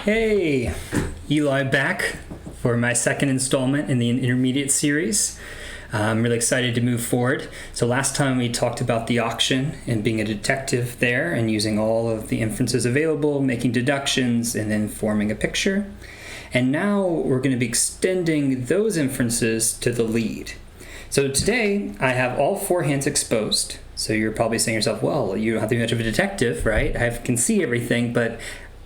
Hey, Eli back for my second installment in the intermediate series. I'm really excited to move forward. So last time we talked about the auction and being a detective there and using all of the inferences available, making deductions, and then forming a picture. And now we're going to be extending those inferences to the lead. So today I have all four hands exposed. So you're probably saying to yourself, well, you don't have to be much of a detective, right? I can see everything, but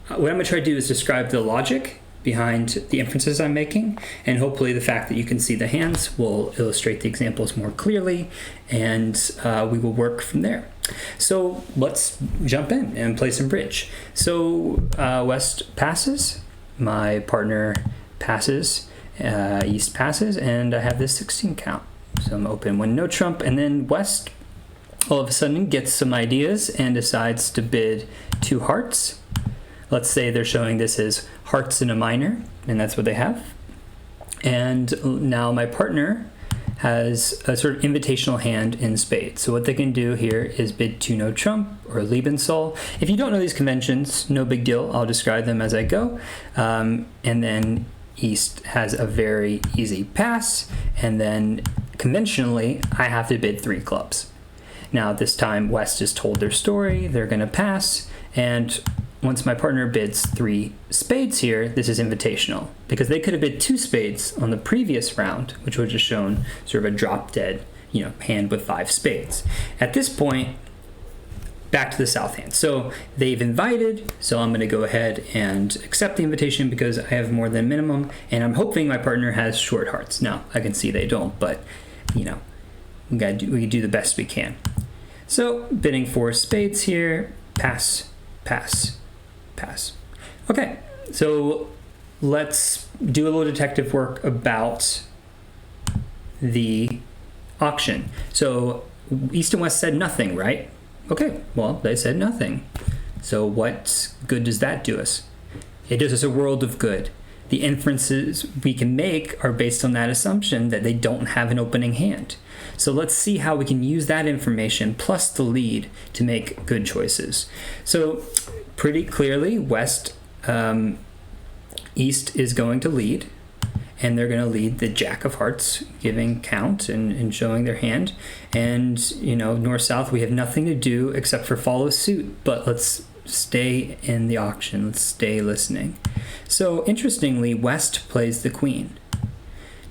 what I'm going to try to do is describe the logic behind the inferences I'm making, and hopefully the fact that you can see the hands will illustrate the examples more clearly, and we will work from there. So let's jump in and play some bridge. So West passes, my partner passes, East passes, and I have this 16 count. So I'm open when no trump, and then West all of a sudden gets some ideas and decides to bid 2 hearts. Let's say they're showing this as hearts in a minor, and that's what they have. And now my partner has a sort of invitational hand in spades. So what they can do here is bid 2 no trump or Liebensoll. If you don't know these conventions, no big deal. I'll describe them as I go. And then East has a very easy pass. And then conventionally, I have to bid 3 clubs. Now this time West has told their story. They're going to pass. And once my partner bids 3 spades here, this is invitational, because they could have bid 2 spades on the previous round, which would have shown sort of a drop dead, hand with 5 spades. At this point, back to the south hand. So they've invited, so I'm going to go ahead and accept the invitation because I have more than minimum, and I'm hoping my partner has short hearts. Now, I can see they don't, but, we can do the best we can. So bidding 4 spades here, pass, pass, pass. Okay, so let's do a little detective work about the auction. So East and West said nothing, right? Okay, well, they said nothing. So what good does that do us? It does us a world of good. The inferences we can make are based on that assumption that they don't have an opening hand. So let's see how we can use that information plus the lead to make good choices. So pretty clearly, East is going to lead, and they're going to lead the Jack of Hearts, giving count and showing their hand. And, North-South, we have nothing to do except for follow suit, but let's stay in the auction. Let's stay listening. So interestingly, West plays the Queen.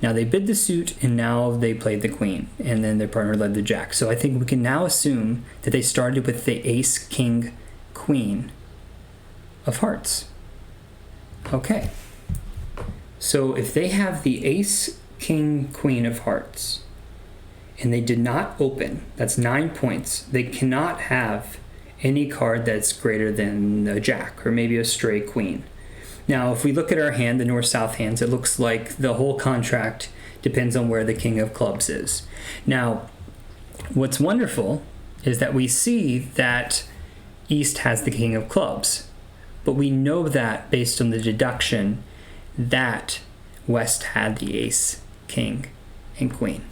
Now they bid the suit, and now they played the Queen, and then their partner led the Jack. So I think we can now assume that they started with the Ace, King, Queen of Hearts. Okay. So if they have the Ace, King, Queen of Hearts, and they did not open, that's 9 points. They cannot have any card that's greater than a Jack, or maybe a stray Queen. Now, if we look at our hand, the North-South hands, it looks like the whole contract depends on where the King of Clubs is. Now, what's wonderful is that we see that East has the King of Clubs, but we know that based on the deduction that West had the Ace, King, and Queen.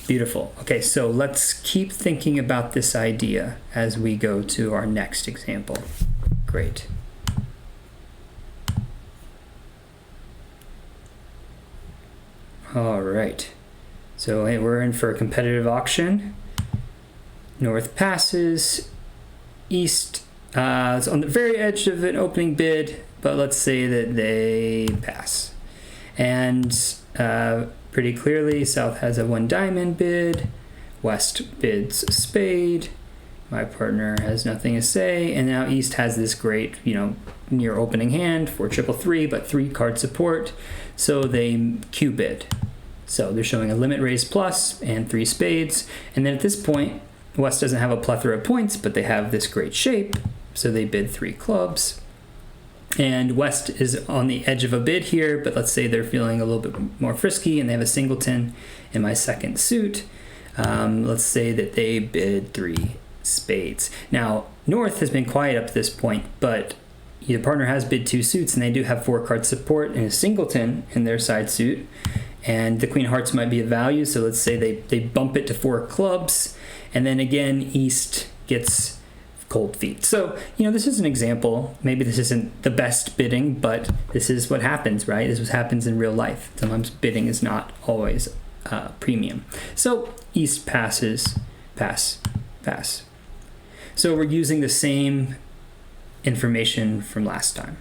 Beautiful. Okay, so let's keep thinking about this idea as we go to our next example. Great. All right, so we're in for a competitive auction. North passes, East is on the very edge of an opening bid, but let's say that they pass. And pretty clearly, South has a 1 diamond bid, West bids a spade, my partner has nothing to say, and now East has this great, near opening hand for 3-3, but 3 card support, so they Q bid. So they're showing a limit raise plus and 3 spades, and then at this point, West doesn't have a plethora of points, but they have this great shape, so they bid 3 clubs. And West is on the edge of a bid here, but let's say they're feeling a little bit more frisky and they have a singleton in my second suit. Let's say that they bid 3 spades. Now, North has been quiet up to this point, but your partner has bid 2 suits, and they do have 4 card support and a singleton in their side suit. And the Queen of Hearts might be a value, so let's say they bump it to 4 clubs. And then again, East gets cold feet. So, this is an example. Maybe this isn't the best bidding, but this is what happens, right? This is what happens in real life. Sometimes bidding is not always premium. So east passes, pass, pass. So we're using the same information from last time.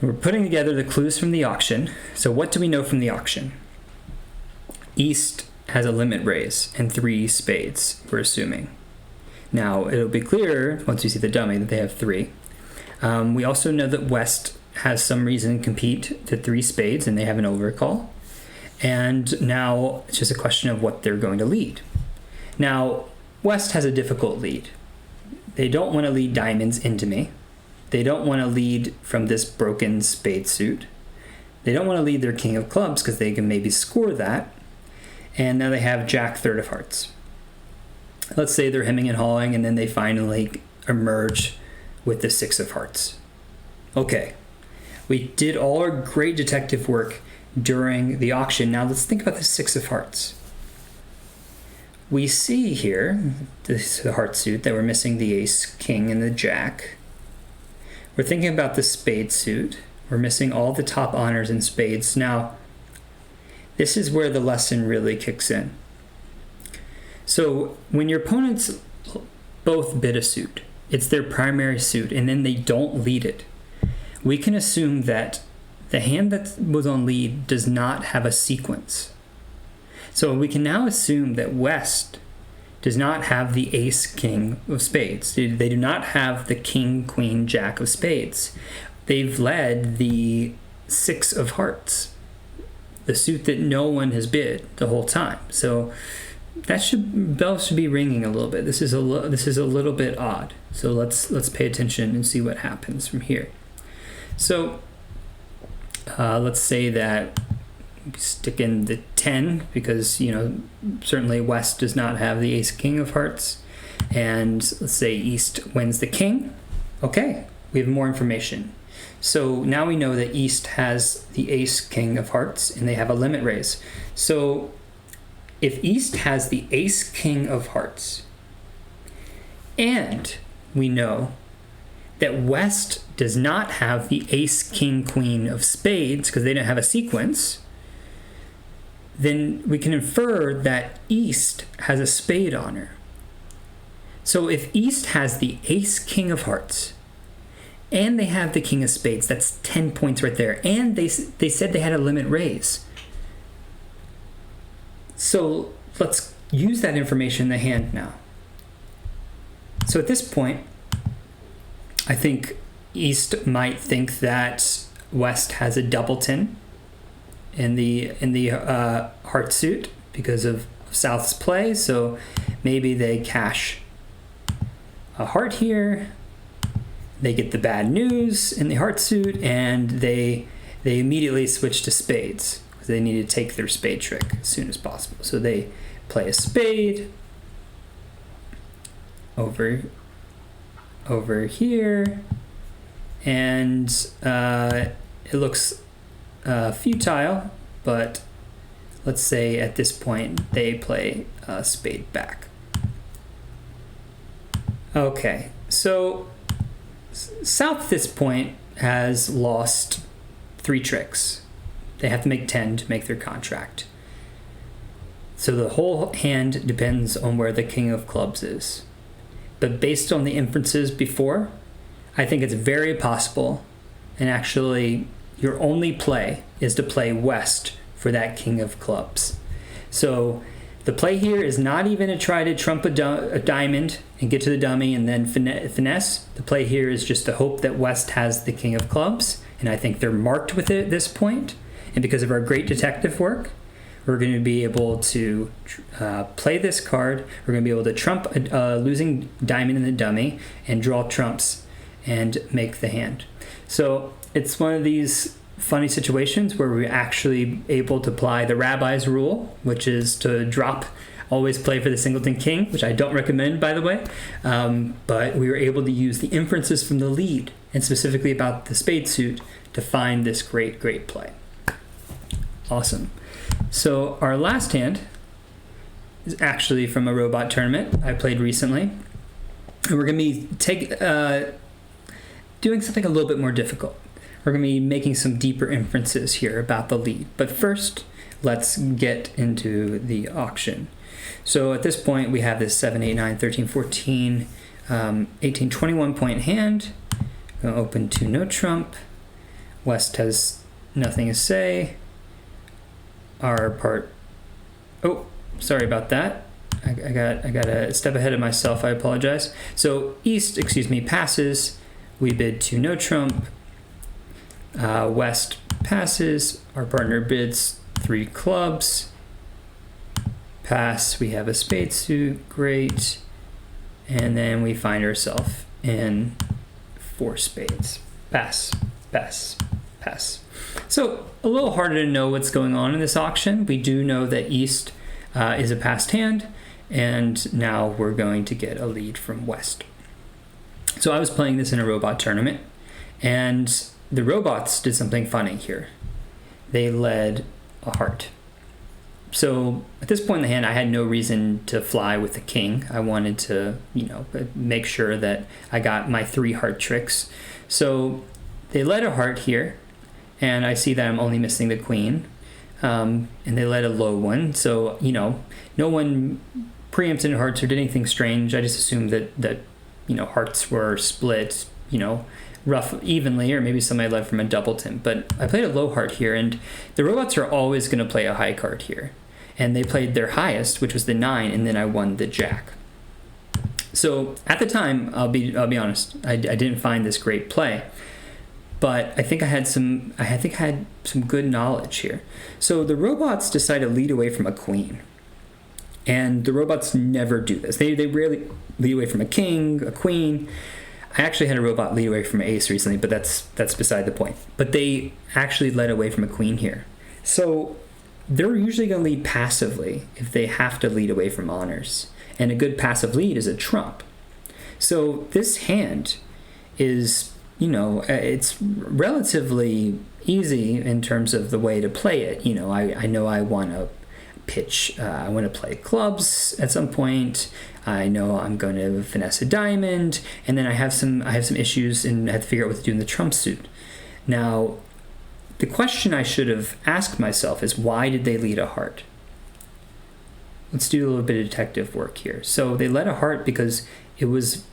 We're putting together the clues from the auction. So what do we know from the auction? East has a limit raise and 3 spades, we're assuming. Now, it'll be clear once you see the dummy that they have 3. We also know that West has some reason to compete to 3 spades, and they have an overcall. And now it's just a question of what they're going to lead. Now, West has a difficult lead. They don't want to lead diamonds into me. They don't want to lead from this broken spade suit. They don't want to lead their king of clubs because they can maybe score that. And now they have jack, 3rd of hearts. Let's say they're hemming and hawing, and then they finally emerge with the 6 of hearts. Okay, we did all our great detective work during the auction. Now let's think about the 6 of hearts. We see here, this is the heart suit, that we're missing the ace, king, and the jack. We're thinking about the spade suit. We're missing all the top honors in spades. Now, this is where the lesson really kicks in. So when your opponents both bid a suit, it's their primary suit, and then they don't lead it, we can assume that the hand that was on lead does not have a sequence. So we can now assume that West does not have the ace, king of spades. They do not have the king, queen, jack of spades. They've led the 6 of hearts, the suit that no one has bid the whole time. So bells should be ringing a little bit. This is a little bit odd. So let's pay attention and see what happens from here. So let's say that we stick in the 10 because certainly West does not have the ace, king of hearts, and let's say East wins the king. Okay, we have more information. So now we know that East has the ace, king of hearts, and they have a limit raise. So if East has the ace, king of hearts, and we know that West does not have the ace, king, queen of spades because they don't have a sequence, then we can infer that East has a spade honor. So if East has the ace, king of hearts, and they have the king of spades, that's 10 points right there, and they said they had a limit raise. So let's use that information in the hand now. So at this point, I think East might think that West has a doubleton in the heart suit because of South's play. So maybe they cash a heart here. They get the bad news in the heart suit, and they immediately switch to spades because they need to take their spade trick as soon as possible. So they play a spade over here, and it looks futile, but let's say at this point they play a spade back. Okay, so South at this point has lost 3 tricks. They have to make 10 to make their contract. So the whole hand depends on where the king of clubs is. But based on the inferences before, I think it's very possible, and actually your only play is to play West for that king of clubs. So the play here is not even to try to trump a diamond and get to the dummy and then finesse. The play here is just to hope that West has the king of clubs, and I think they're marked with it at this point. And because of our great detective work, we're going to be able to play this card. We're going to be able to trump a losing diamond in the dummy and draw trumps and make the hand. So it's one of these funny situations where we're actually able to apply the rabbi's rule, which is to always play for the singleton king, which I don't recommend, by the way. But we were able to use the inferences from the lead, and specifically about the spade suit, to find this great play. Awesome. So our last hand is actually from a robot tournament I played recently. And we're going to be doing something a little bit more difficult. We're going to be making some deeper inferences here about the lead. But first, let's get into the auction. So at this point, we have this 7, 8, 9, 13, 14, 18, 21 point hand. Going to open to no trump. West has nothing to say. Our part. Oh, sorry about that. I got a step ahead of myself. I apologize. So East, passes. We bid to no trump. West passes. Our partner bids 3 clubs. Pass. We have a spade suit. Great. And then we find ourselves in 4 spades. Pass. Pass. Pass. So a little harder to know what's going on in this auction. We do know that East is a passed hand, and now we're going to get a lead from West. So I was playing this in a robot tournament, and the robots did something funny here. They led a heart. So at this point in the hand, I had no reason to fly with the king. I wanted to, make sure that I got my 3 heart tricks. So they led a heart here, and I see that I'm only missing the queen. And they led a low one. So, no one preempted hearts or did anything strange. I just assumed that hearts were split, rough evenly, or maybe somebody led from a doubleton. But I played a low heart here, and the robots are always going to play a high card here. And they played their highest, which was the 9, and then I won the jack. So at the time, I'll be honest, I didn't find this great play. But I think I had some good knowledge here. So the robots decide to lead away from a queen. And the robots never do this. They rarely lead away from a king, a queen. I actually had a robot lead away from an ace recently, but that's beside the point. But they actually led away from a queen here. So they're usually going to lead passively if they have to lead away from honors. And a good passive lead is a trump. So this hand is, it's relatively easy in terms of the way to play it. I know I want to pitch, I want to play clubs at some point. I know I'm going to finesse a diamond, and then I have some issues and I have to figure out what to do in the trump suit. Now, the question I should have asked myself is, why did they lead a heart? Let's do a little bit of detective work here. So they led a heart because it was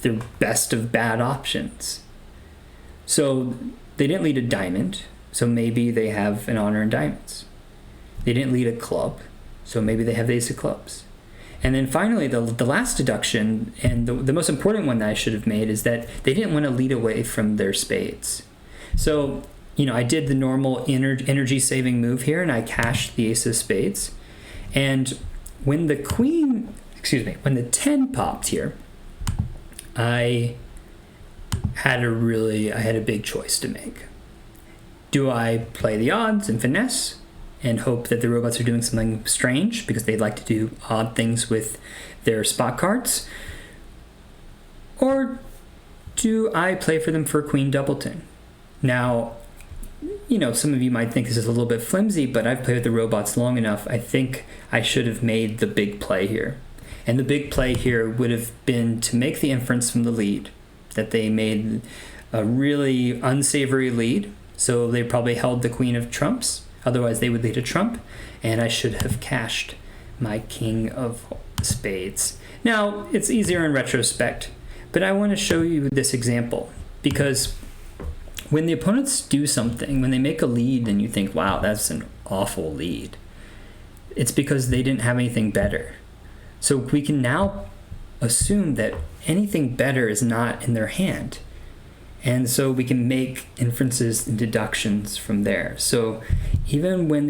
the best of bad options. So they didn't lead a diamond, so maybe they have an honor in diamonds. They didn't lead a club, so maybe they have the ace of clubs. And then finally, the last deduction, and the most important one that I should have made, is that they didn't want to lead away from their spades. So, I did the normal energy-saving move here, and I cashed the ace of spades. And when the 10 popped here, I had a big choice to make. Do I play the odds and finesse and hope that the robots are doing something strange because they like to do odd things with their spot cards? Or do I play for them for queen doubleton? Now, some of you might think this is a little bit flimsy, but I've played with the robots long enough. I think I should have made the big play here. And the big play here would have been to make the inference from the lead, that they made a really unsavory lead. So they probably held the queen of trumps. Otherwise, they would lead a trump. And I should have cashed my king of spades. Now, it's easier in retrospect, but I want to show you this example because when the opponents do something, when they make a lead and you think, wow, that's an awful lead, it's because they didn't have anything better. So we can now assume that anything better is not in their hand. And so we can make inferences and deductions from there. So even when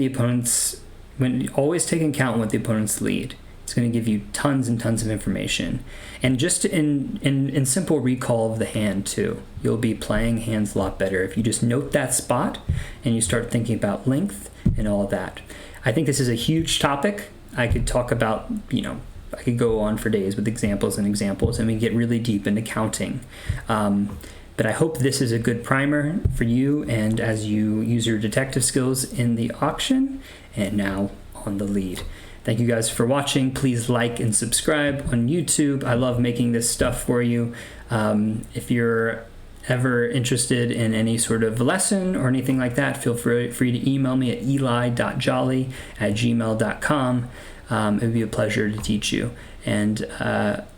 always take into account what the opponents lead, it's going to give you tons and tons of information. And just in simple recall of the hand too, you'll be playing hands a lot better if you just note that spot and you start thinking about length and all of that. I think this is a huge topic. I could talk about, I could go on for days with examples and we get really deep into counting. But I hope this is a good primer for you and as you use your detective skills in the auction and now on the lead. Thank you guys for watching. Please like and subscribe on YouTube. I love making this stuff for you. If you're ever interested in any sort of lesson or anything like that, feel free to email me at eli.jolly@gmail.com. It would be a pleasure to teach you, and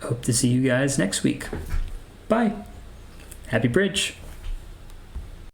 hope to see you guys next week. Bye. Happy bridge.